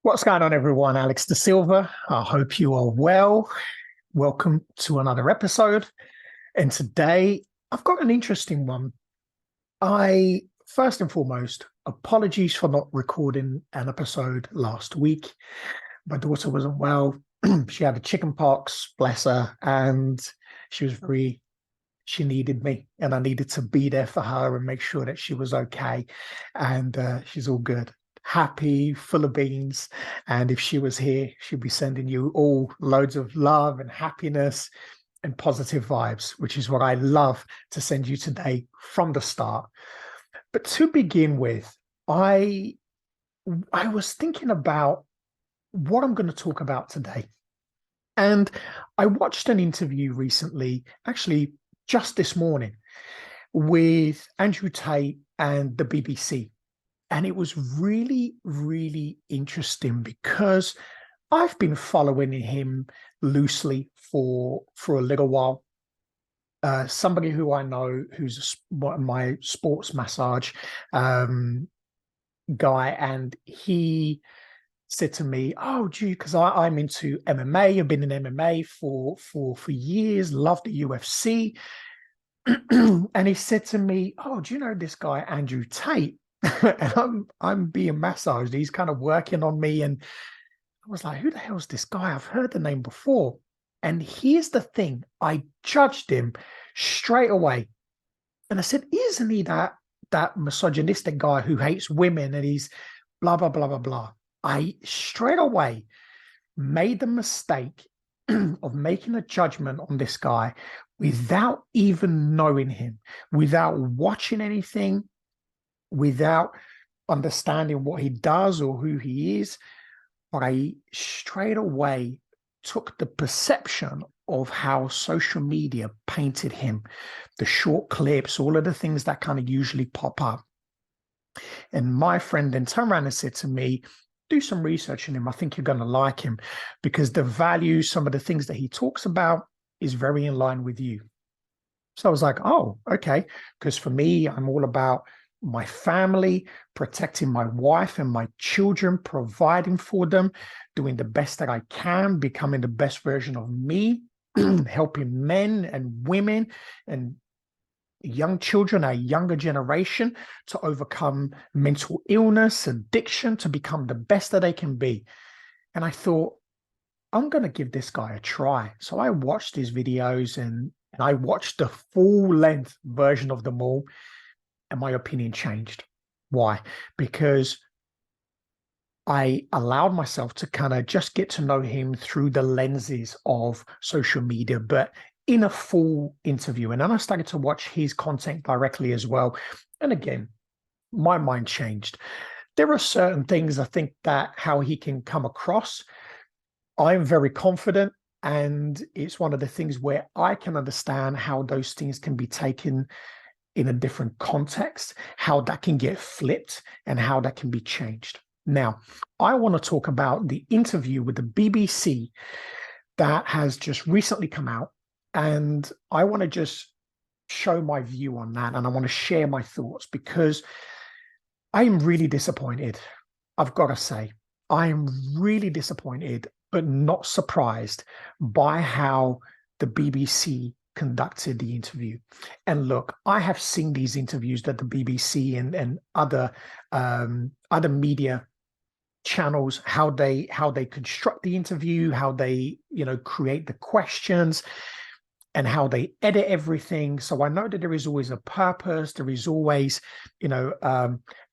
What's going on, everyone? Alex da Silva. I hope you are well. Welcome to another episode. And today I've got an interesting one. First and foremost, apologies for not recording an episode last week. My daughter wasn't well. She had a chicken pox, bless her, and she needed me, and I needed to be there for her and make sure that she was okay. And she's all good, happy, full of beans. And if she was here, she'd be sending you all loads of love and happiness and positive vibes, which is what I love to send you today from the start. But to begin with, I was thinking about what I'm going to talk about today. And I watched an interview recently, actually just this morning, with Andrew Tate and the BBC. And it was really, really interesting because I've been following him loosely for a little while. Somebody who I know who's my sports massage guy, and he said to me, "Oh, gee, because I'm into MMA. I've been in MMA for years. Love the UFC." And he said to me, "Oh, do you know this guy Andrew Tate?" And I'm being massaged. He's kind of working on me, and I was like, "Who the hell's this guy? I've heard the name before." And here's the thing: I judged him straight away, and I said, "Isn't he that misogynistic guy who hates women and he's blah blah blah blah blah?" I straight away made the mistake of making a judgment on this guy without even knowing him, without watching anything, without understanding what he does or who he is. But I straight away took the perception of how social media painted him, the short clips, all of the things that kind of usually pop up. And my friend then turned around and said to me, "Do some research on him. I think you're going to like him because the values, some of the things that he talks about is very in line with you." So I was like, "Oh, okay." Because for me, I'm all about my family, protecting my wife and my children, providing for them, doing the best that I can, becoming the best version of me, helping men and women and young children, our younger generation, to overcome mental illness, addiction, to become the best that they can be. And I thought, I'm going to give this guy a try. So I watched his videos and I watched the full length version of them all, and my opinion changed. Why? Because I allowed myself to kind of just get to know him through the lenses of social media, but in a full interview. And then I started to watch his content directly as well. And again, my mind changed. There are certain things I think that how he can come across, I'm very confident. And it's one of the things where I can understand how those things can be taken in a different context, how that can get flipped and how that can be changed. Now, I want to talk about the interview with the BBC that has just recently come out. And I want to just show my view on that. And I want to share my thoughts because I am really disappointed. I've got to say, I am really disappointed, but not surprised by how the BBC conducted the interview. And look, I have seen these interviews that the BBC and other media channels, how they construct the interview, how they create the questions, and how they edit everything. So I know that there is always a purpose. There is always,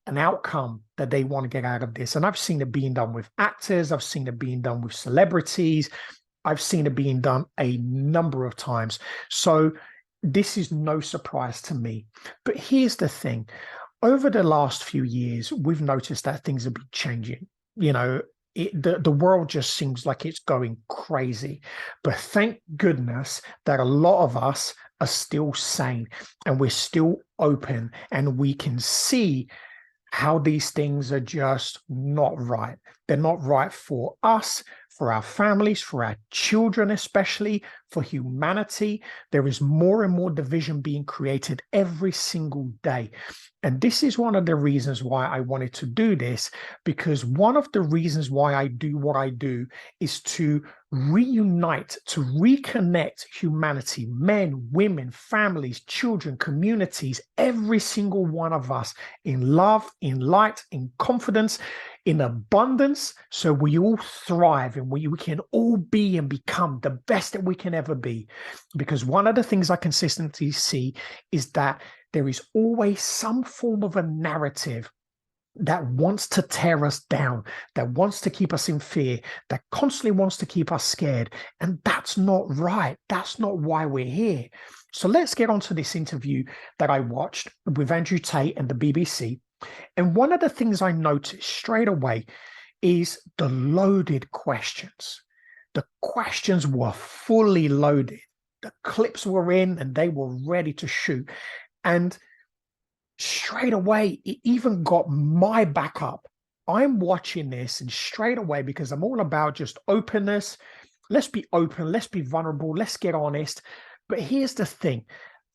an outcome that they want to get out of this. And I've seen it being done with actors. I've seen it being done with celebrities. I've seen it being done a number of times. So this is no surprise to me. But here's the thing. Over the last few years, we've noticed that things have been changing. The world just seems like it's going crazy. But thank goodness that a lot of us are still sane and we're still open and we can see how these things are just not right. They're not right for us, for our families, for our children, especially for humanity. There is more and more division being created every single day. And this is one of the reasons why I wanted to do this, because one of the reasons why I do what I do is to reunite, to reconnect humanity, men, women, families, children, communities, every single one of us in love, in light, in confidence, in abundance, so we all thrive and we can all be and become the best that we can ever be. Because one of the things I consistently see is that there is always some form of a narrative that wants to tear us down, that wants to keep us in fear, that constantly wants to keep us scared. And that's not right. That's not why we're here. So let's get on to this interview that I watched with Andrew Tate and the BBC. And one of the things I noticed straight away is the loaded questions. The questions were fully loaded. The clips were in and they were ready to shoot. And straight away, it even got my back up. I'm watching this and straight away, because I'm all about just openness. Let's be open. Let's be vulnerable. Let's get honest. But here's the thing.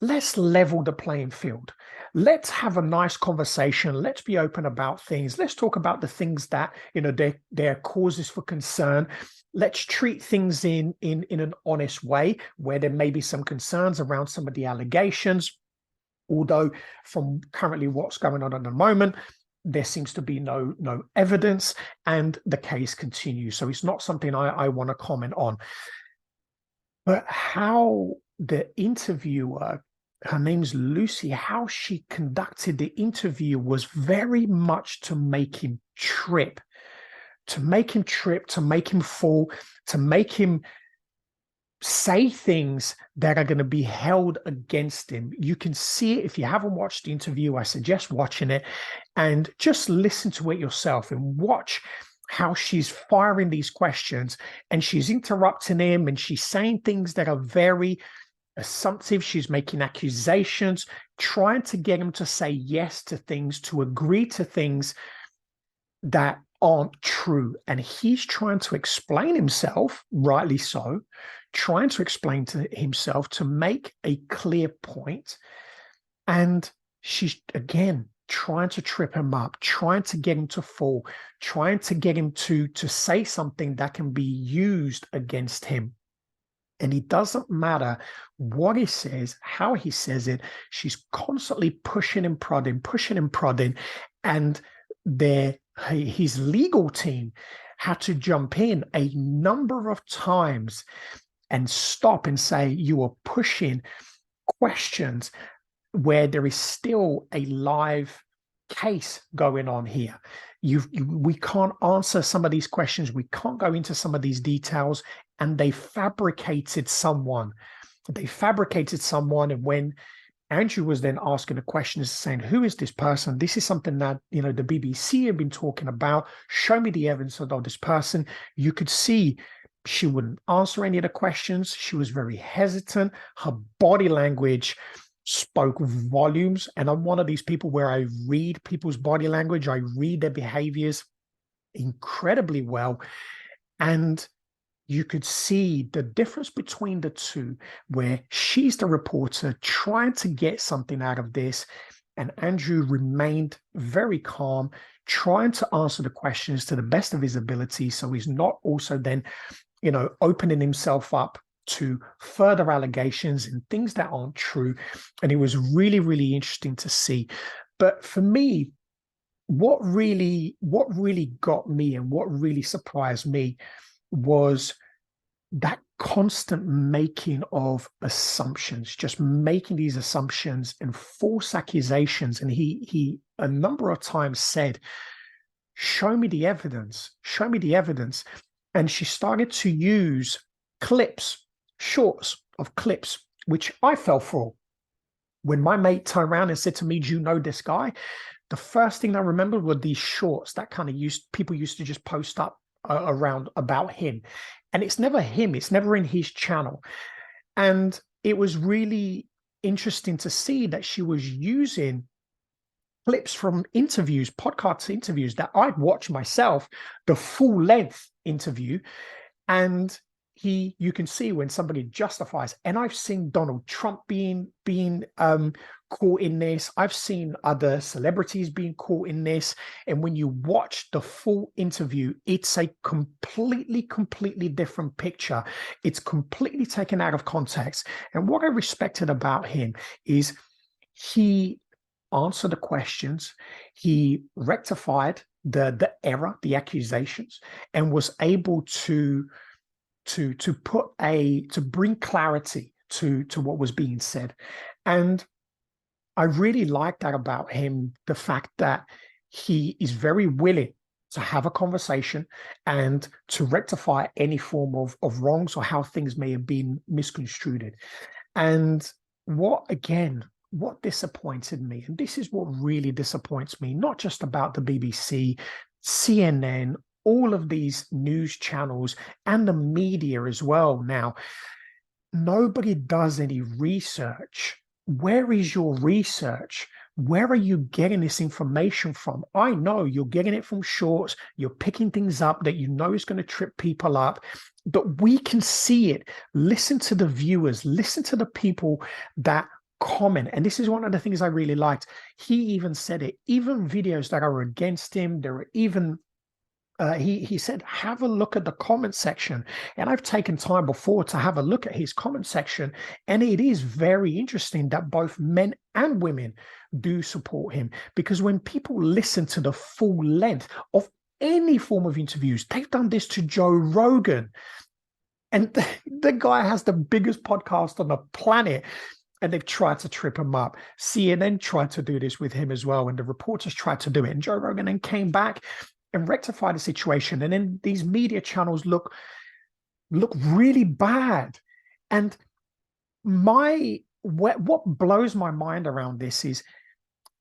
Let's level the playing field. Let's have a nice conversation. Let's be open about things. Let's talk about the things that, they're causes for concern. Let's treat things in an honest way where there may be some concerns around some of the allegations. Although from currently what's going on at the moment, there seems to be no evidence and the case continues. So it's not something I want to comment on. But how the interviewer, her name's Lucy, how she conducted the interview was very much to make him trip, to make him fall, to make him say things that are going to be held against him. You can see it. If you haven't watched the interview, I suggest watching it and just listen to it yourself and watch how she's firing these questions and she's interrupting him and she's saying things that are very assumptive. She's making accusations, trying to get him to say yes to things, to agree to things that aren't true. And he's trying to explain himself, rightly so, trying to explain to himself to make a clear point. And she's, again, trying to trip him up, trying to get him to fall, trying to get him to say something that can be used against him. And it doesn't matter what he says, how he says it. She's constantly pushing and prodding. And his legal team had to jump in a number of times and stop and say, you are pushing questions where there is still a live case going on here. We can't answer some of these questions. We can't go into some of these details. And they fabricated someone. And when Andrew was then asking the questions, saying, who is this person? This is something that, the BBC have been talking about. Show me the evidence of this person. You could see she wouldn't answer any of the questions. She was very hesitant. Her body language spoke volumes. And I'm one of these people where I read people's body language. I read their behaviors incredibly well. And you could see the difference between the two, where she's the reporter trying to get something out of this, and Andrew remained very calm, trying to answer the questions to the best of his ability. So he's not also then, opening himself up to further allegations and things that aren't true. And it was really, really interesting to see. But for me, what really got me and what really surprised me was that constant making of assumptions, just making these assumptions and false accusations. And he a number of times said, show me the evidence. And she started to use shorts of clips, which I fell for. When my mate turned around and said to me, do you know this guy? The first thing I remembered were these shorts that people used to just post up around about him. And it's never him. It's never in his channel. And it was really interesting to see that she was using clips from interviews, podcast interviews that I'd watched myself, the full length interview. And you can see when somebody justifies, and I've seen Donald Trump being caught in this. I've seen other celebrities being caught in this. And when you watch the full interview, it's a completely different picture. It's completely taken out of context. And what I respected about him is he answered the questions, he rectified the error, the accusations, and was able to bring clarity to what was being said. And I really like that about him, the fact that he is very willing to have a conversation and to rectify any form of wrongs or how things may have been misconstrued. And what disappointed me, and this is what really disappoints me, not just about the BBC, CNN, all of these news channels and the media as well now, nobody does any research. Where is your research? Where are you getting this information from? I know you're getting it from shorts. You're picking things up that you know is going to trip people up, but we can see it. Listen to the viewers, listen to the people that comment. And this is one of the things I really liked. He even said it, even videos that are against him, there are even he said, have a look at the comment section. And I've taken time before to have a look at his comment section. And it is very interesting that both men and women do support him, because when people listen to the full length of any form of interviews, they've done this to Joe Rogan. And the guy has the biggest podcast on the planet. And they've tried to trip him up. CNN tried to do this with him as well. And the reporters tried to do it. And Joe Rogan then came back and rectify the situation. And then these media channels look really bad. And what blows my mind around this is,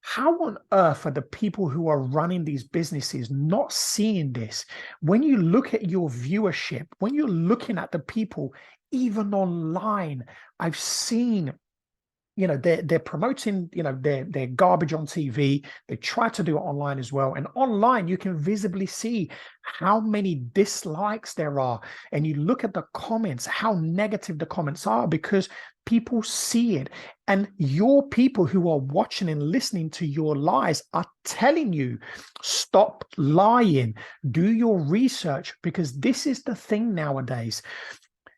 how on earth are the people who are running these businesses not seeing this? When you look at your viewership, when you're looking at the people, even online, I've seen, they're promoting, their garbage on TV. They try to do it online as well. And online, you can visibly see how many dislikes there are. And you look at the comments, how negative the comments are, because people see it. And your people who are watching and listening to your lies are telling you, stop lying, do your research, because this is the thing nowadays.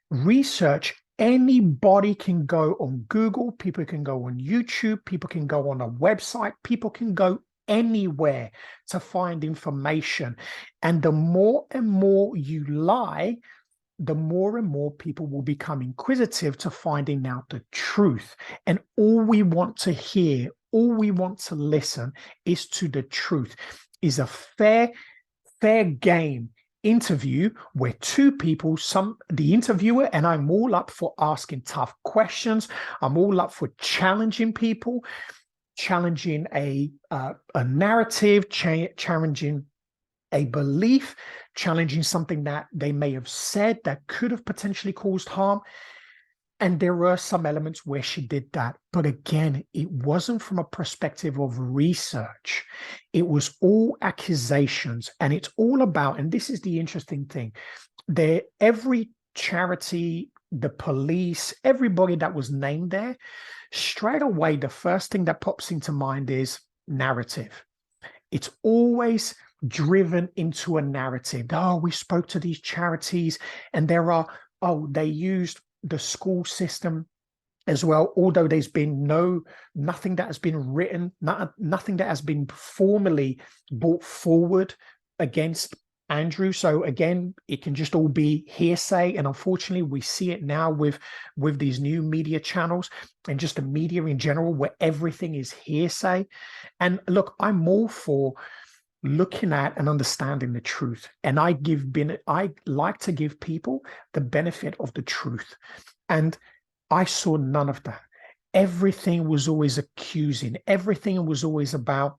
Research. Anybody can go on Google, people can go on YouTube, people can go on a website, people can go anywhere to find information. And the more and more you lie, the more and more people will become inquisitive to finding out the truth. And all we want to hear, all we want to listen is to the truth. Is a fair game interview where two people, the interviewer and I'm all up for asking tough questions. I'm all up for challenging people, challenging a narrative, challenging a belief, challenging something that they may have said that could have potentially caused harm. And there were some elements where she did that. But again, it wasn't from a perspective of research. It was all accusations. And it's all about, and this is the interesting thing, every charity, the police, everybody that was named there, straight away, the first thing that pops into mind is narrative. It's always driven into a narrative. Oh, we spoke to these charities and they used the school system as well, although there's been nothing that has been written, nothing that has been formally brought forward against Andrew. So again, it can just all be hearsay. And unfortunately, we see it now with these new media channels and just the media in general, where everything is hearsay. And look, I'm all for looking at and understanding the truth. And I like to give people the benefit of the truth. And I saw none of that. Everything was always accusing. Everything was always about,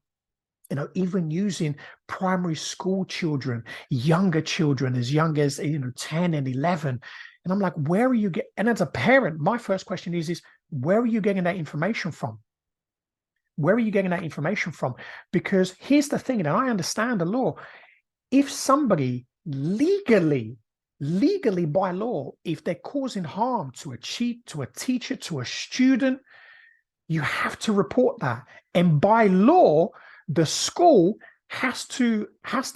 even using primary school children, younger children, as young as, 10 and 11. And I'm like, where are you and as a parent, my first question is where are you getting that information from? Where are you getting that information from? Because here's the thing, and I understand the law. If somebody legally legally by law, if they're causing harm to a teacher, to a student, you have to report that. And by law, the school has to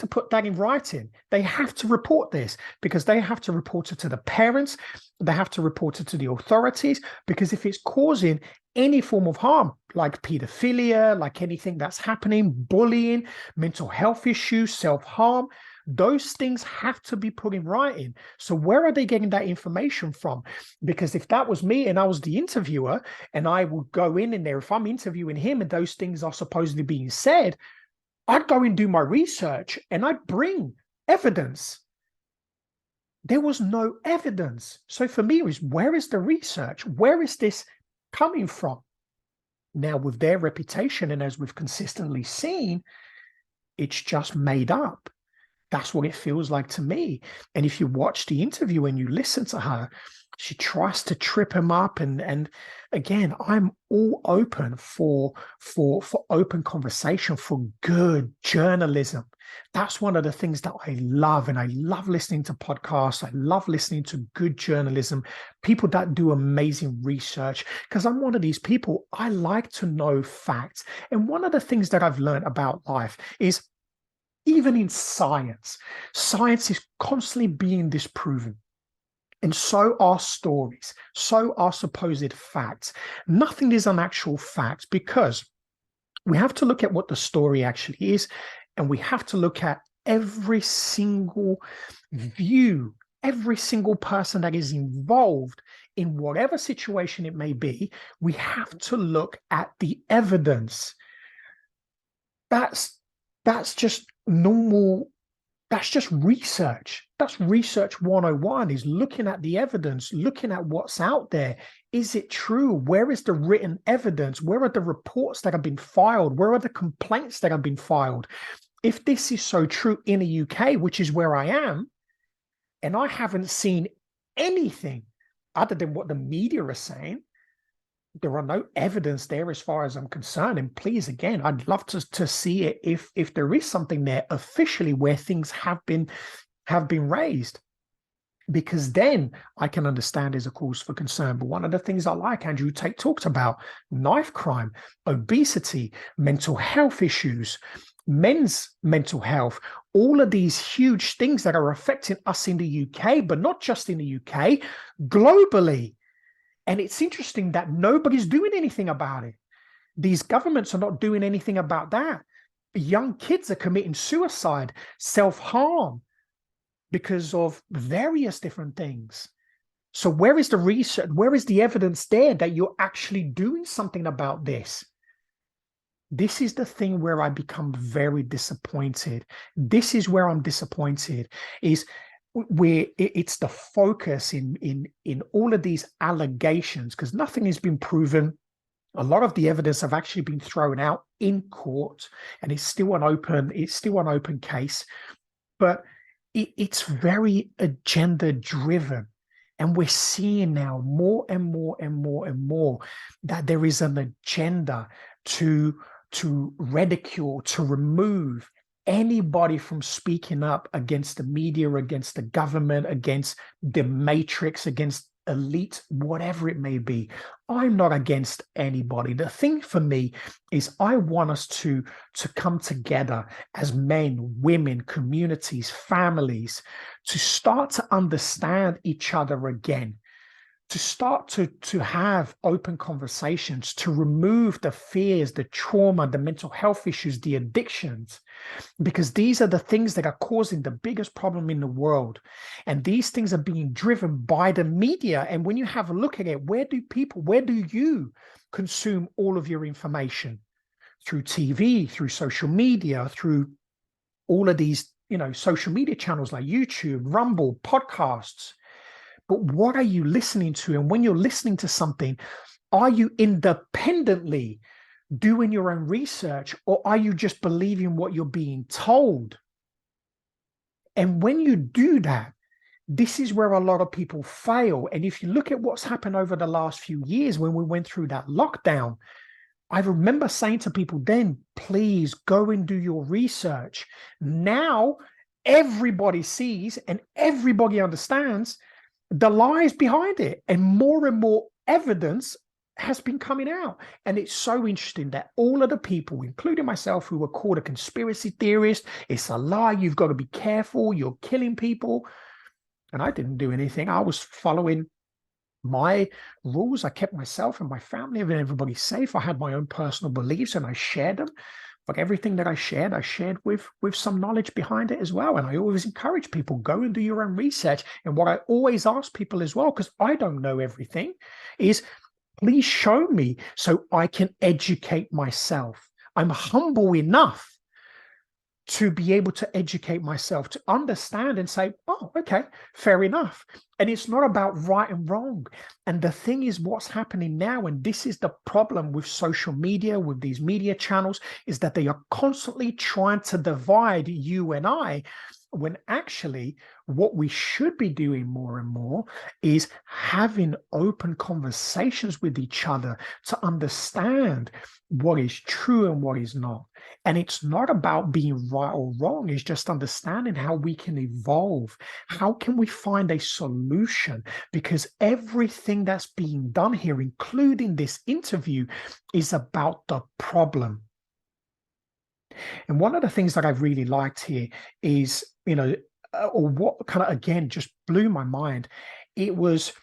put that in writing. They have to report this, because they have to report it to the parents. They have to report it to the authorities, because if it's causing any form of harm, like pedophilia, like anything that's happening, bullying, mental health issues, self-harm, those things have to be put in writing. So where are they getting that information from? Because if that was me and I was the interviewer, and I would go in there, if I'm interviewing him and those things are supposedly being said, I'd go and do my research and I'd bring evidence. There was no evidence. So for me, where is the research? Where is this coming from? Now, with their reputation, and as we've consistently seen, it's just made up. That's what it feels like to me. And if you watch the interview and you listen to her, she tries to trip him up. And again, I'm all open for open conversation, for good journalism. That's one of the things that I love. And I love listening to podcasts. I love listening to good journalism, people that do amazing research, because I'm one of these people. I like to know facts. And one of the things that I've learned about life is, even in science is constantly being disproven. And so are stories, so are supposed facts. Nothing is an actual fact, because we have to look at what the story actually is, and we have to look at every single view, every single person that is involved in whatever situation it may be. We have to look at the evidence. That's just normal. That's just research. That's research 101, is looking at the evidence, looking at what's out there. Is it true? Where is the written evidence? Where are the reports that have been filed? Where are the complaints that have been filed? If this is so true in the UK, which is where I am, and I haven't seen anything other than what the media are saying, there are no evidence there as far as I'm concerned. And please, again, I'd love to see it if there is something there officially where things have been raised, because then I can understand there's a cause for concern. But one of the things I like, Andrew Tate talked about, knife crime, obesity, mental health issues, men's mental health, all of these huge things that are affecting us in the UK, but not just in the UK, globally. And it's interesting that nobody's doing anything about it. These governments are not doing anything about that. Young kids are committing suicide, self-harm, because of various different things. So where is the research? Where is the evidence there that you're actually doing something about this? This is the thing where I become very disappointed. This is where I'm disappointed, is where it's the focus in all of these allegations, because nothing has been proven. A lot of the evidence have actually been thrown out in court, and it's still an open case. But it's very agenda driven, and we're seeing now more and more and more and more that there is an agenda to ridicule, to remove anybody from speaking up against the media, against the government, against the matrix, against elite, whatever it may be. I'm not against anybody. The thing for me is I want us to come together as men, women, communities, families, to start to understand each other again, to start to have open conversations, to remove the fears, the trauma, the mental health issues, the addictions, because these are the things that are causing the biggest problem in the world. And these things are being driven by the media. And when you have a look at it, where do you consume all of your information? Through TV, through social media, through all of these, social media channels like YouTube, Rumble, podcasts. But what are you listening to? And when you're listening to something, are you independently doing your own research, or are you just believing what you're being told? And when you do that, this is where a lot of people fail. And if you look at what's happened over the last few years, when we went through that lockdown, I remember saying to people then, please go and do your research. Now, everybody sees and everybody understands the lies behind it, and more evidence has been coming out. And it's so interesting that all of the people, including myself, who were called a conspiracy theorist, it's a lie, you've got to be careful, you're killing people. And I didn't do anything. I was following my rules. I kept myself and my family and everybody safe. I had my own personal beliefs and I shared them. But everything that I shared with some knowledge behind it as well. And I always encourage people, go and do your own research. And what I always ask people as well, because I don't know everything, is please show me so I can educate myself. I'm humble enough to be able to educate myself, to understand and say, oh, okay, fair enough. And it's not about right and wrong. And the thing is, what's happening now, and this is the problem with social media, with these media channels, is that they are constantly trying to divide you and I, when actually what we should be doing more and more is having open conversations with each other to understand what is true and what is not. And it's not about being right or wrong. It's just understanding how we can evolve. How can we find a solution? Because everything that's being done here, including this interview, is about the problem. And one of the things that I've really liked here is, or what kind of, again, just blew my mind. It was,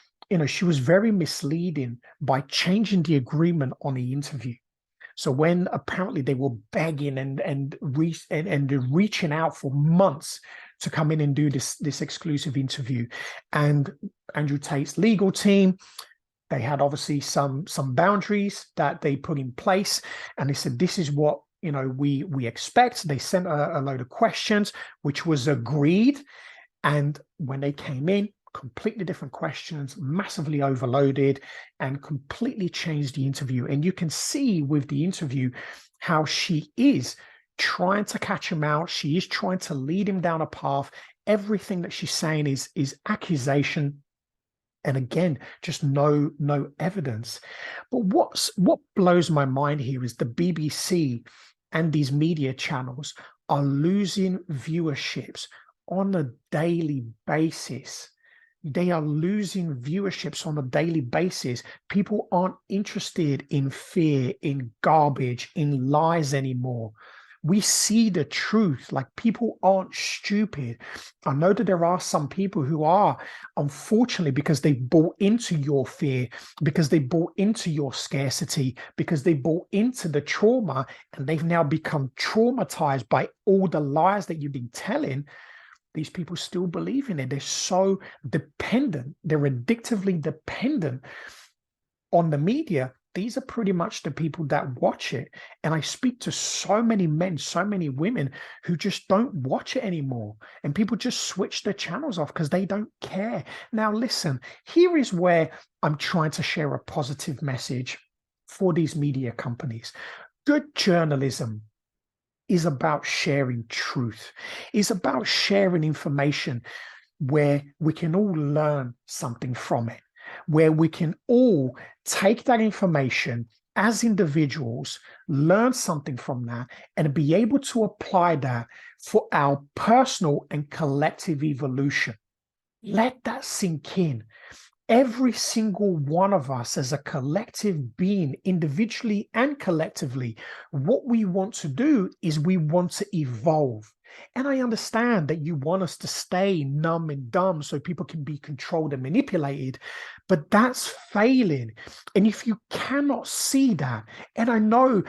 she was very misleading by changing the agreement on the interview. So when apparently they were begging and reaching out for months to come in and do this exclusive interview, and Andrew Tate's legal team, they had obviously some boundaries that they put in place, and they said, this is what we expect. They sent a load of questions, which was agreed. And when they came in, completely different questions, massively overloaded, and completely changed the interview. And you can see with the interview how she is trying to catch him out. She is trying to lead him down a path. Everything that she's saying is accusation. And again, just no evidence. But what blows my mind here is the BBC and these media channels are losing viewerships on a daily basis. They are losing viewerships on a daily basis. People aren't interested in fear, in garbage, in lies anymore. We see the truth. Like, people aren't stupid. I know that there are some people who are, unfortunately, because they bought into your fear, because they bought into your scarcity, because they bought into the trauma, and they've now become traumatized by all the lies that you've been telling. These people still believe in it. They're so dependent. They're addictively dependent on the media. These are pretty much the people that watch it. And I speak to so many men, so many women who just don't watch it anymore. And people just switch their channels off because they don't care. Now, listen, here is where I'm trying to share a positive message for these media companies. Good journalism is about sharing truth. It's about sharing information where we can all learn something from it, where we can all take that information as individuals, learn something from that, and be able to apply that for our personal and collective evolution. Let that sink in. Every single one of us as a collective being, individually and collectively, what we want to do is we want to evolve. And I understand that you want us to stay numb and dumb so people can be controlled and manipulated, but that's failing. And if you cannot see that, and I know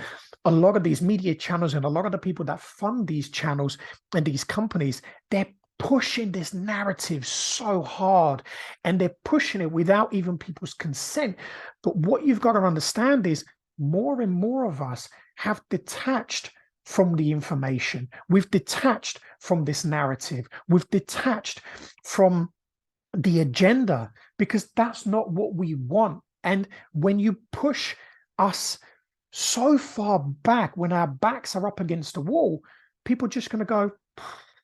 a lot of these media channels and a lot of the people that fund these channels and these companies, they're pushing this narrative so hard, and they're pushing it without even people's consent. But what you've got to understand is more and more of us have detached from the information. We've detached from this narrative. We've detached from the agenda, because that's not what we want. And when you push us so far back, when our backs are up against the wall, people are just going to go,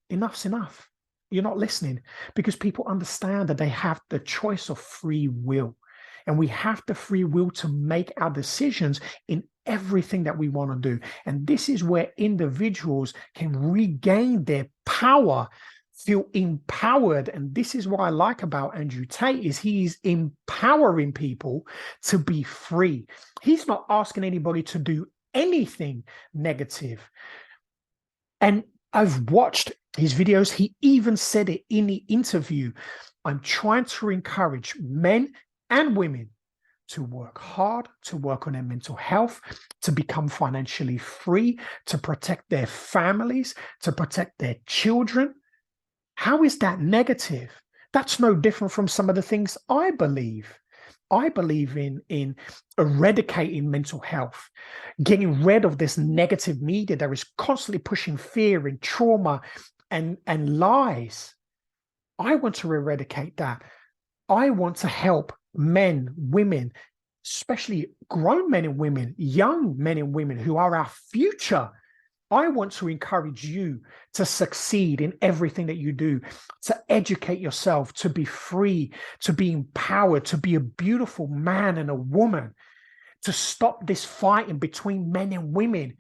enough's enough. You're not listening, because people understand that they have the choice of free will. And we have the free will to make our decisions in everything that we want to do. And this is where individuals can regain their power feel empowered. And this is what I like about Andrew Tate, is he's empowering people to be free. He's not asking anybody to do anything negative. And I've watched his videos. He even said it in the interview. I'm trying to encourage men and women to work hard, to work on their mental health, to become financially free, to protect their families, to protect their children. How is that negative? That's no different from some of the things I believe. I believe in eradicating mental health, getting rid of this negative media that is constantly pushing fear and trauma and lies. I want to eradicate that. I want to help men, women, especially grown men and women, young men and women who are our future. I want to encourage you to succeed in everything that you do, to educate yourself, to be free, to be empowered, to be a beautiful man and a woman, to stop this fighting between men and women.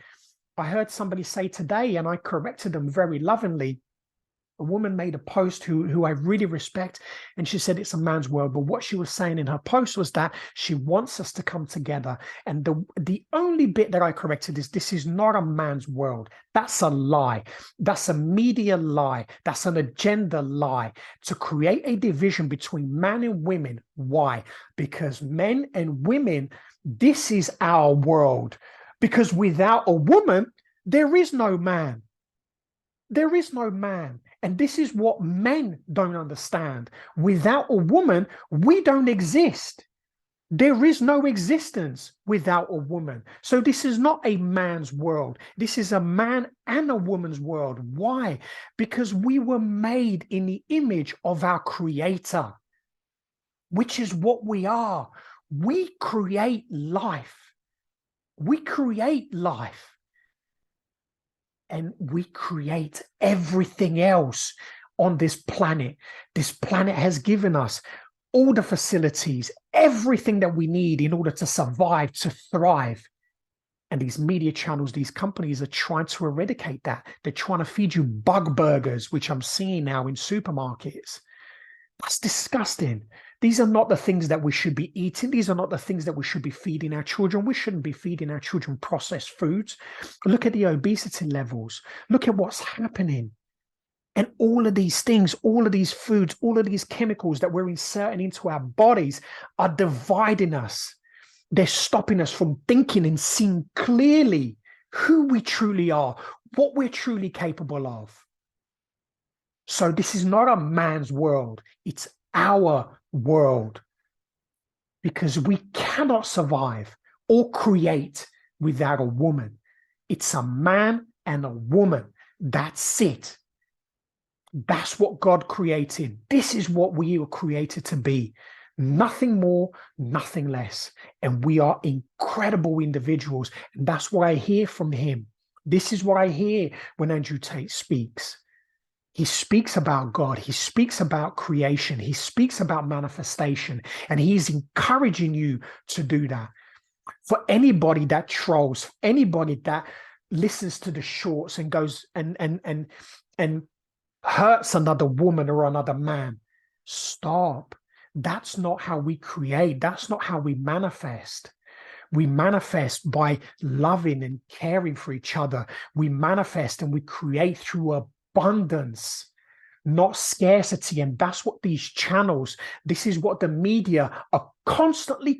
I heard somebody say today, and I corrected them very lovingly. A woman made a post who I really respect, and she said it's a man's world. But what she was saying in her post was that she wants us to come together. And the only bit that I corrected is, this is not a man's world. That's a lie. That's a media lie. That's an agenda lie to create a division between man and women. Why? Because men and women, this is our world. Because without a woman, there is no man. There is no man. And this is what men don't understand. Without a woman, we don't exist. There is no existence without a woman. So this is not a man's world. This is a man and a woman's world. Why? Because we were made in the image of our Creator, which is what we are. We create life. We create life. And we create everything else on this planet. This planet has given us all the facilities, everything that we need in order to survive, to thrive. And these media channels, these companies are trying to eradicate that. They're trying to feed you bug burgers, which I'm seeing now in supermarkets. That's disgusting. These are not the things that we should be eating. These are not the things that we should be feeding our children. We shouldn't be feeding our children processed foods. Look at the obesity levels. Look at what's happening. And all of these things, all of these foods, all of these chemicals that we're inserting into our bodies are dividing us. They're stopping us from thinking and seeing clearly who we truly are, what we're truly capable of. So this is not a man's world. It's our world, because we cannot survive or create without a woman. It's a man and a woman. That's it. That's what God created. This is what we were created to be. Nothing more, nothing less. And we are incredible individuals. And that's what I hear from him. This is what I hear when Andrew Tate speaks. He speaks about God. He speaks about creation. He speaks about manifestation. And he's encouraging you to do that. For anybody that trolls, anybody that listens to the shorts and goes and hurts another woman or another man, stop. That's not how we create. That's not how we manifest. We manifest by loving and caring for each other. We manifest and we create through abundance, not scarcity. And that's what these channels, this is what the media are constantly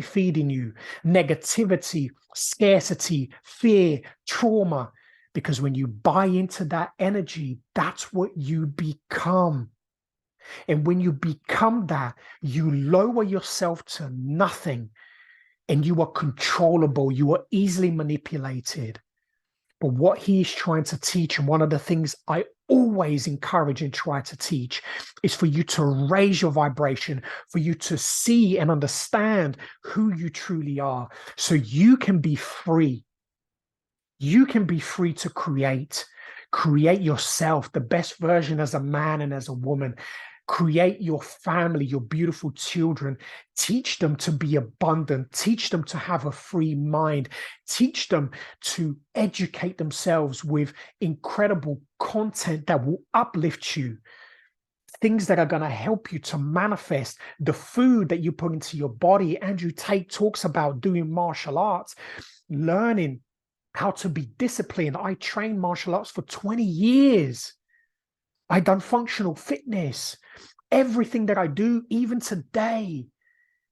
feeding you. Negativity, scarcity, fear, trauma. Because when you buy into that energy, that's what you become. And when you become that, you lower yourself to nothing. And you are controllable. You are easily manipulated. But what he's trying to teach, and one of the things I always encourage and try to teach, is for you to raise your vibration, for you to see and understand who you truly are, so you can be free. You can be free to create yourself, the best version as a man and as a woman. create your family, your beautiful children, teach them to be abundant, teach them to have a free mind, teach them to educate themselves with incredible content that will uplift you, things that are going to help you to manifest the food that you put into your body. Andrew Tate talks about doing martial arts, learning how to be disciplined. I trained martial arts for 20 years. I done functional fitness. Everything that I do, even today,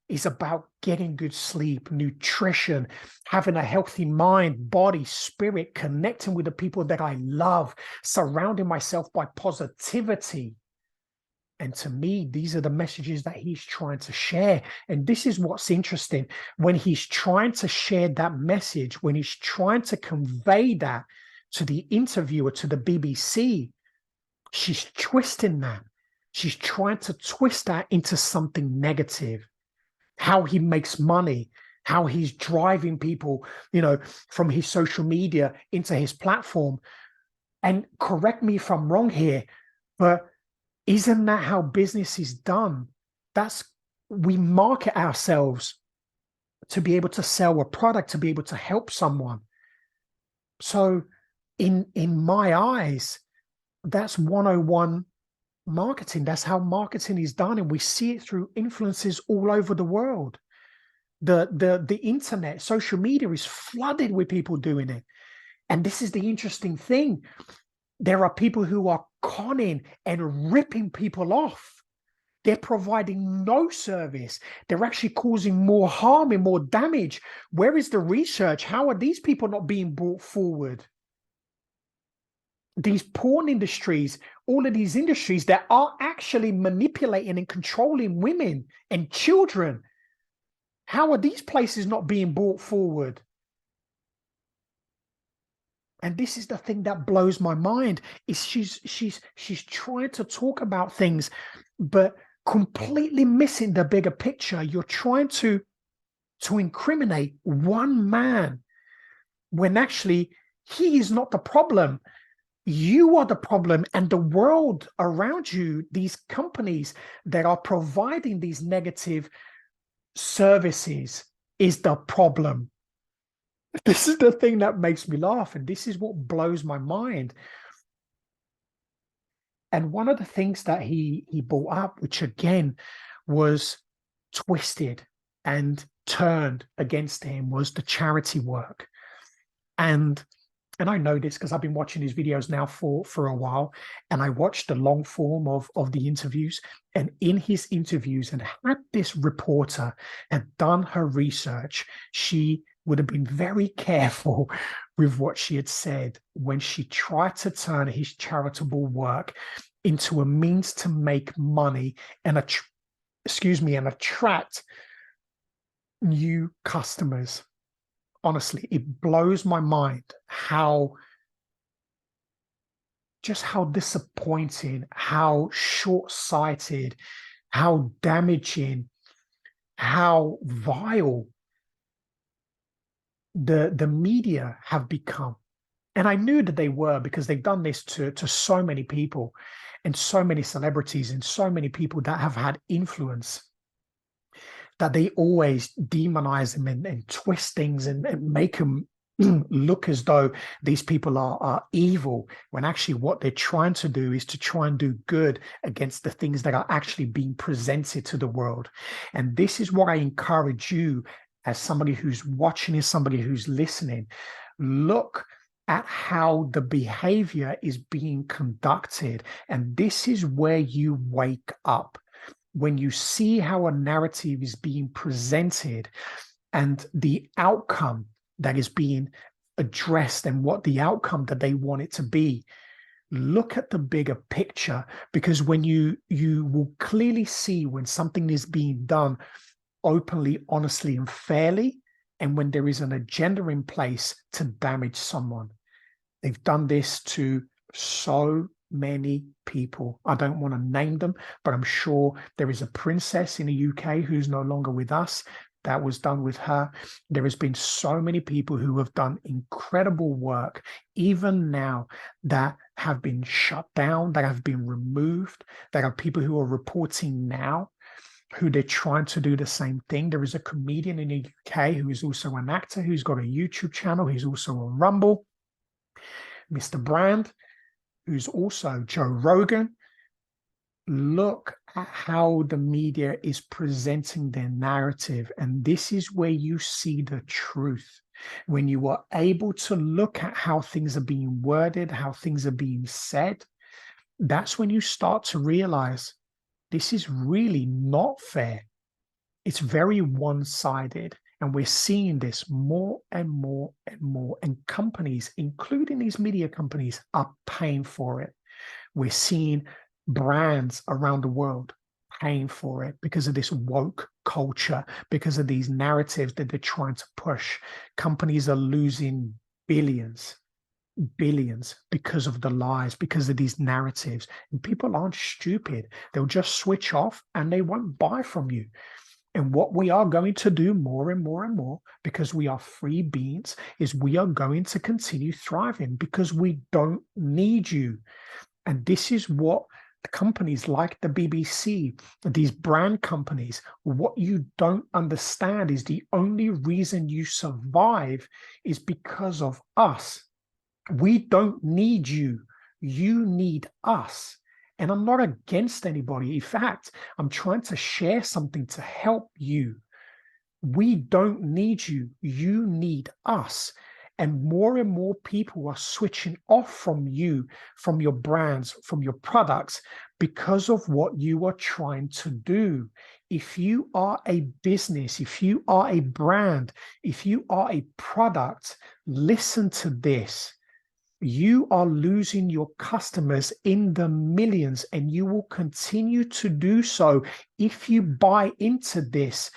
is about getting good sleep, nutrition, having a healthy mind, body, spirit, connecting with the people that I love, surrounding myself by positivity. And to me, these are the messages that he's trying to share. And this is what's interesting. When he's trying to share that message, when he's trying to convey that to the interviewer, to the BBC, she's twisting that. She's trying to twist that into something negative. How he makes money, how he's driving people, from his social media into his platform. And correct me if I'm wrong here, but isn't that how business is done? We market ourselves to be able to sell a product, to be able to help someone. So in my eyes, that's 101 marketing. That's how marketing is done. And we see it through influences all over the world. The internet, social media is flooded with people doing it. And this is the interesting thing. There are people who are conning and ripping people off. They're providing no service. They're actually causing more harm and more damage. Where is the research? How are these people not being brought forward? These porn industries, all of these industries that are actually manipulating and controlling women and children. How are these places not being brought forward? And this is the thing that blows my mind, is she's trying to talk about things, but completely missing the bigger picture. You're trying to incriminate one man when actually he is not the problem. You are the problem, and the world around you, these companies that are providing these negative services, is the problem. This is the thing that makes me laugh, and this is what blows my mind. And one of the things that he brought up, which again was twisted and turned against him, was the charity work. And I know this because I've been watching his videos now for a while, and I watched the long form of the interviews. And in his interviews, and had this reporter had done her research, she would have been very careful with what she had said when she tried to turn his charitable work into a means to make money and attract new customers. Honestly, it blows my mind how disappointing, how short-sighted, how damaging, how vile the media have become. And I knew that they were, because they've done this to so many people and so many celebrities and so many people that have had influence, that they always demonize them and twist things and make them look as though these people are evil, when actually what they're trying to do is to try and do good against the things that are actually being presented to the world. And this is what I encourage you, as somebody who's watching, as somebody who's listening. Look at how the behavior is being conducted. And this is where you wake up. When you see how a narrative is being presented and the outcome that is being addressed and what the outcome that they want it to be, look at the bigger picture, because when you will clearly see when something is being done openly, honestly, and fairly, and when there is an agenda in place to damage someone. They've done this to so many people. I don't want to name them, but I'm sure there is a princess in the UK who's no longer with us that was done with her. There has been so many people who have done incredible work, even now, that have been shut down, that have been removed. There are people who are reporting now who they're trying to do the same thing. There is a comedian in the UK who is also an actor, who's got a YouTube channel. He's also on Rumble. Mr. Brand, who's also Joe Rogan. Look at how the media is presenting their narrative. And this is where you see the truth. When you are able to look at how things are being worded, how things are being said, that's when you start to realize this is really not fair. It's very one-sided. And we're seeing this more and more and more. And companies, including these media companies, are paying for it. We're seeing brands around the world paying for it because of this woke culture, because of these narratives that they're trying to push. Companies are losing billions because of the lies, because of these narratives. And people aren't stupid. They'll just switch off and they won't buy from you. And what we are going to do more and more and more, because we are free beings, is we are going to continue thriving because we don't need you. And this is what companies like the BBC, these brand companies, what you don't understand is the only reason you survive is because of us. We don't need you. You need us. And I'm not against anybody. In fact, I'm trying to share something to help you. We don't need you. You need us. And more people are switching off from you, from your brands, from your products, because of what you are trying to do. If you are a business, if you are a brand, if you are a product, listen to this. You are losing your customers in the millions, and you will continue to do so if you buy into this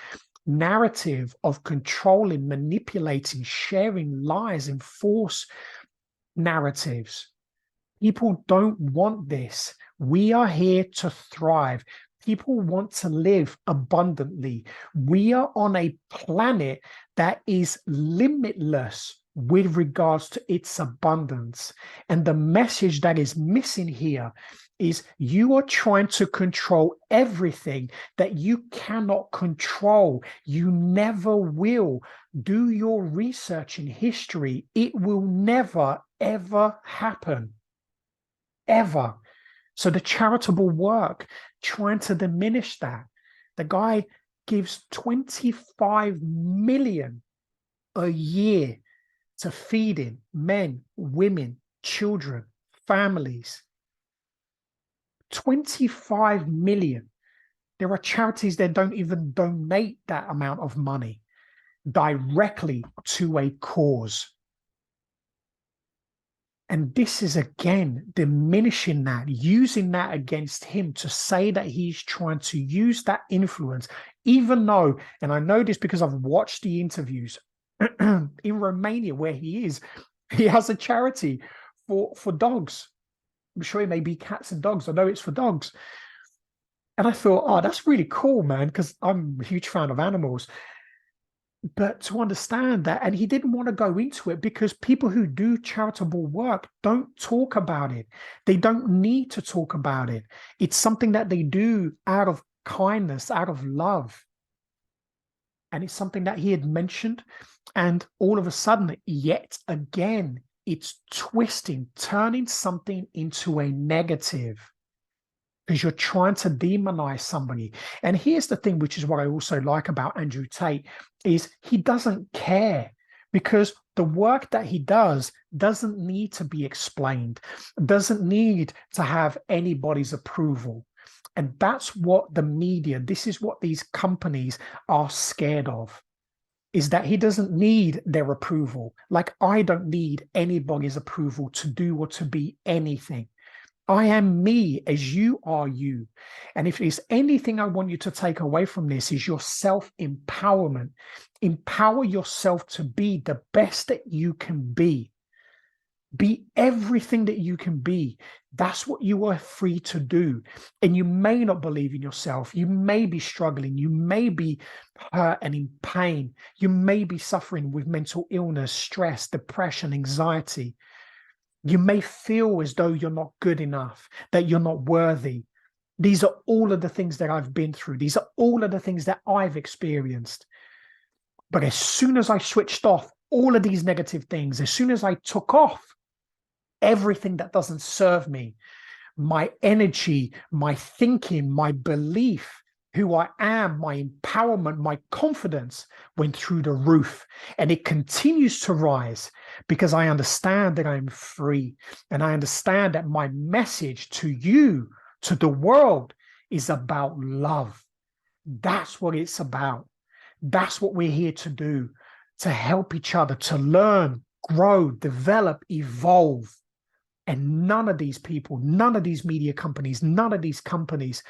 narrative of controlling, manipulating, sharing lies and false narratives. People don't want this. We are here to thrive. People want to live abundantly. We are on a planet that is limitless with regards to its abundance. And the message that is missing here is you are trying to control everything that you cannot control. You never will. Do your research in history. It will never, ever happen. Ever. So the charitable work, trying to diminish that. The guy gives 25 million a year to feeding men, women, children, families. 25 million. There are charities that don't even donate that amount of money directly to a cause. And this is, again, diminishing that, using that against him to say that he's trying to use that influence, even though, and I know this because I've watched the interviews in Romania where he has a charity for dogs. I'm sure it may be cats and dogs. I know it's for dogs. And I thought, oh, that's really cool, man, because I'm a huge fan of animals. But to understand that, and he didn't want to go into it because people who do charitable work don't talk about it. They don't need to talk about it. It's something that they do out of kindness, out of love. And it's something that he had mentioned. And all of a sudden, yet again, it's twisting, turning something into a negative because you're trying to demonize somebody. And here's the thing, which is what I also like about Andrew Tate, is he doesn't care because the work that he does doesn't need to be explained, doesn't need to have anybody's approval. And that's what the media, this is what these companies are scared of, is that he doesn't need their approval. Like I don't need anybody's approval to do or to be anything. I am me as you are you. And if there's anything I want you to take away from this is your self-empowerment. Empower yourself to be the best that you can be. Be everything that you can be. That's what you are free to do. And you may not believe in yourself. You may be struggling. You may be hurt and in pain. You may be suffering with mental illness, stress, depression, anxiety. You may feel as though you're not good enough, that you're not worthy. These are all of the things that I've been through. These are all of the things that I've experienced. But as soon as I switched off all of these negative things, as soon as I took off everything that doesn't serve me, my energy, my thinking, my belief, who I am, my empowerment, my confidence went through the roof. And it continues to rise because I understand that I'm free. And I understand that my message to you, to the world, is about love. That's what it's about. That's what we're here to do, to help each other, to learn, grow, develop, evolve. And none of these people, none of these media companies, none of these companies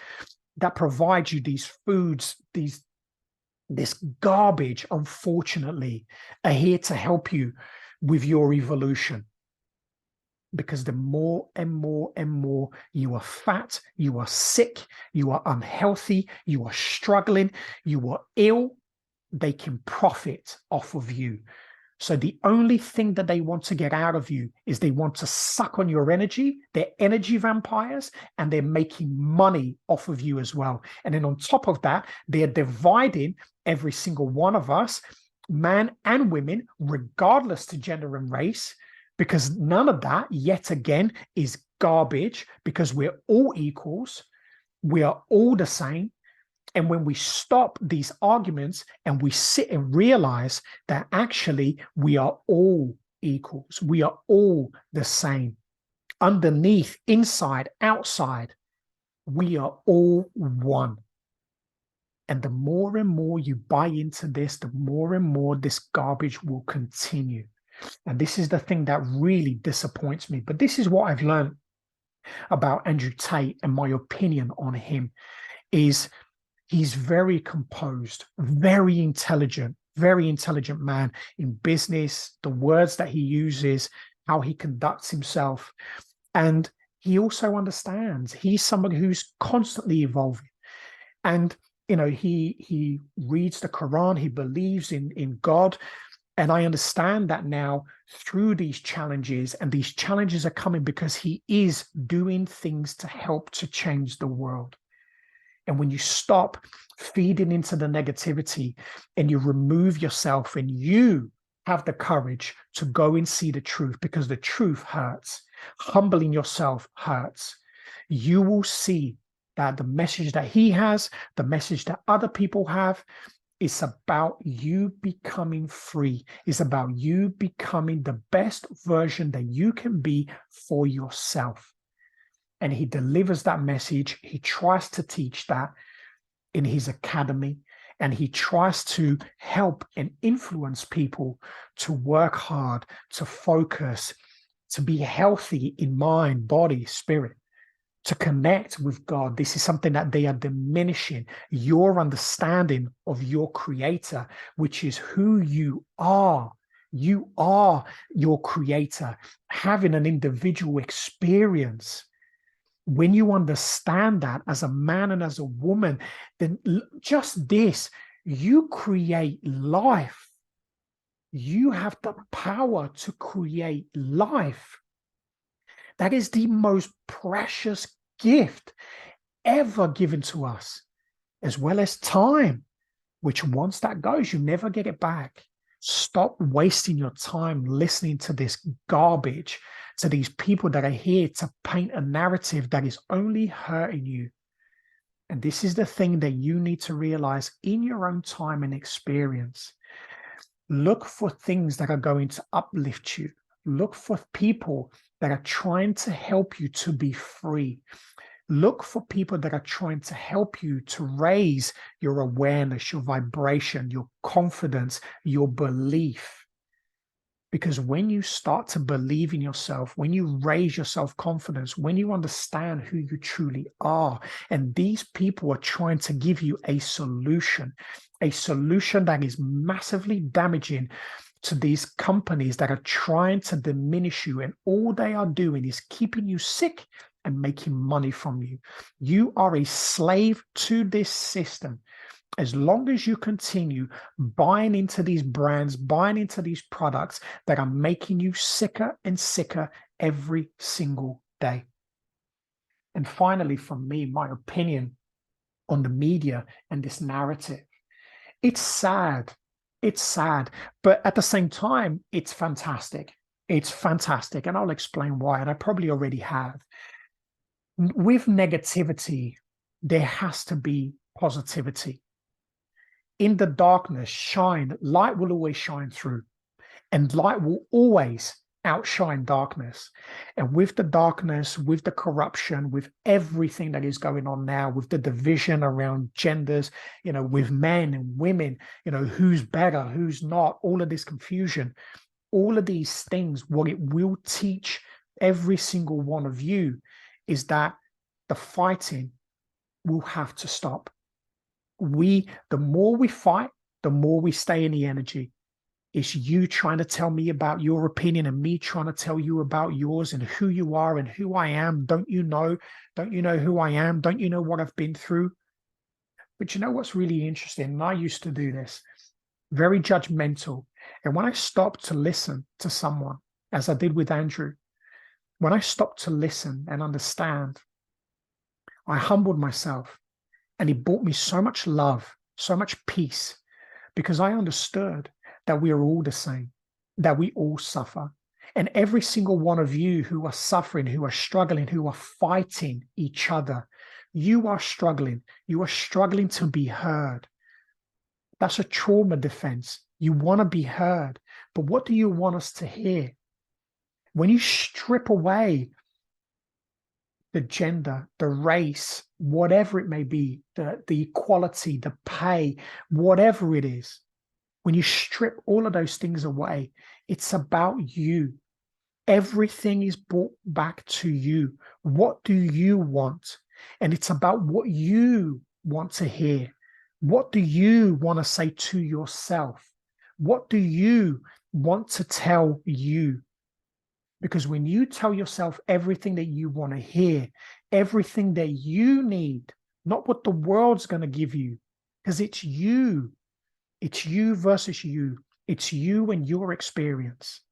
that provide you these foods, this garbage, unfortunately, are here to help you with your evolution. Because the more and more and more you are fat, you are sick, you are unhealthy, you are struggling, you are ill, they can profit off of you. So the only thing that they want to get out of you is they want to suck on your energy. They're energy vampires, and they're making money off of you as well. And then on top of that, they're dividing every single one of us, man and women, regardless to gender and race, because none of that, yet again, is garbage, because we're all equals. We are all the same. And when we stop these arguments and we sit and realize that actually we are all equals, we are all the same, underneath, inside, outside, we are all one. And the more and more you buy into this, the more and more this garbage will continue. And this is the thing that really disappoints me. But this is what I've learned about Andrew Tate, and my opinion on him is he's very composed, very intelligent man in business, the words that he uses, how he conducts himself. And he also understands. He's somebody who's constantly evolving. And, you know, he reads the Quran, he believes in God. And I understand that now through these challenges, and these challenges are coming because he is doing things to help to change the world. And when you stop feeding into the negativity and you remove yourself and you have the courage to go and see the truth, because the truth hurts, humbling yourself hurts, you will see that the message that he has, the message that other people have, is about you becoming free. It's about you becoming the best version that you can be for yourself. And he delivers that message. He tries to teach that in his academy, and he tries to help and influence people to work hard, to focus, to be healthy in mind, body, spirit, to connect with God. This is something that they are diminishing your understanding of your creator, which is who you are. You are your creator, having an individual experience. When you understand that as a man and as a woman, then just this, you create life. You have the power to create life. That is the most precious gift ever given to us, as well as time, which once that goes, you never get it back. Stop wasting your time listening to this garbage, to these people that are here to paint a narrative that is only hurting you. And this is the thing that you need to realize in your own time and experience. Look for things that are going to uplift you. Look for people that are trying to help you to be free. Look for people that are trying to help you to raise your awareness, your vibration, your confidence, your belief. Because when you start to believe in yourself, when you raise your self-confidence, when you understand who you truly are, and these people are trying to give you a solution that is massively damaging to these companies that are trying to diminish you, and all they are doing is keeping you sick and making money from you. You are a slave to this system. As long as you continue buying into these brands, buying into these products that are making you sicker and sicker every single day. And finally, from me, my opinion on the media and this narrative. It's sad. It's sad. But at the same time, it's fantastic. It's fantastic. And I'll explain why. And I probably already have. With negativity, there has to be positivity. In the darkness, light will always shine through. And light will always outshine darkness. And with the darkness, with the corruption, with everything that is going on now, with the division around genders, with men and women, who's better, who's not, all of this confusion, all of these things, what it will teach every single one of you is that the fighting will have to stop. The more we fight, the more we stay in the energy. It's you trying to tell me about your opinion and me trying to tell you about yours and who you are and who I am. Don't you know? Don't you know who I am? Don't you know what I've been through? But you know what's really interesting? And I used to do this, very judgmental. And when I stopped to listen to someone, as I did with Andrew, when I stopped to listen and understand, I humbled myself, and it brought me so much love, so much peace, because I understood that we are all the same, that we all suffer. And every single one of you who are suffering, who are struggling, who are fighting each other, you are struggling. You are struggling to be heard. That's a trauma defense. You want to be heard. But what do you want us to hear? When you strip away the gender, the race, whatever it may be, the equality, the pay, whatever it is, when you strip all of those things away, it's about you. Everything is brought back to you. What do you want? And it's about what you want to hear. What do you want to say to yourself? What do you want to tell you? Because when you tell yourself everything that you want to hear, everything that you need, not what the world's going to give you, because it's you. It's you versus you. It's you and your experience.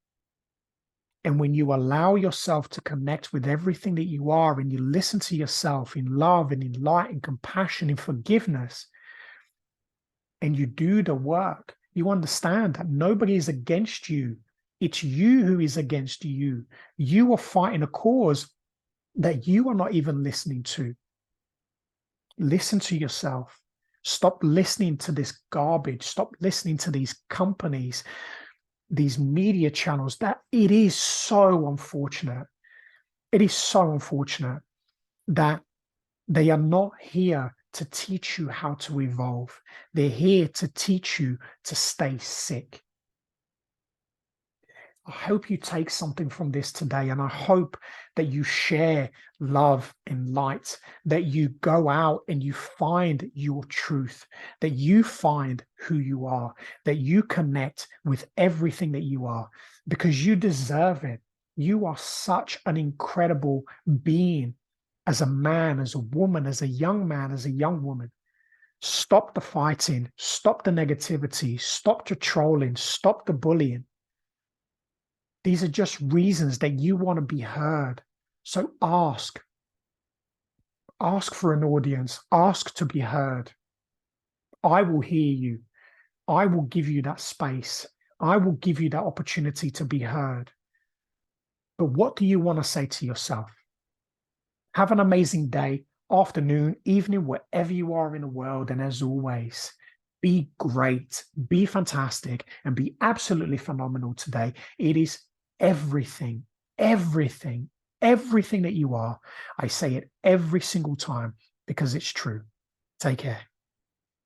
And when you allow yourself to connect with everything that you are, and you listen to yourself in love and in light and compassion and forgiveness, and you do the work, you understand that nobody is against you. It's you who is against you. You are fighting a cause that you are not even listening to. Listen to yourself. Stop listening to this garbage. Stop listening to these companies, these media channels. That it is so unfortunate. It is so unfortunate that they are not here to teach you how to evolve. They're here to teach you to stay sick. I hope you take something from this today, and I hope that you share love and light, that you go out and you find your truth, that you find who you are, that you connect with everything that you are, because you deserve it. You are such an incredible being as a man, as a woman, as a young man, as a young woman. Stop the fighting, stop the negativity, stop the trolling, stop the bullying. These are just reasons that you want to be heard. So ask for an audience, ask to be heard. I will hear you. I will give you that space. I will give you that opportunity to be heard. But what do you want to say to yourself? Have an amazing day, afternoon, evening, wherever you are in the world. And as always, be great, be fantastic, and be absolutely phenomenal today. It is everything that you are. I say it every single time because it's true. Take care.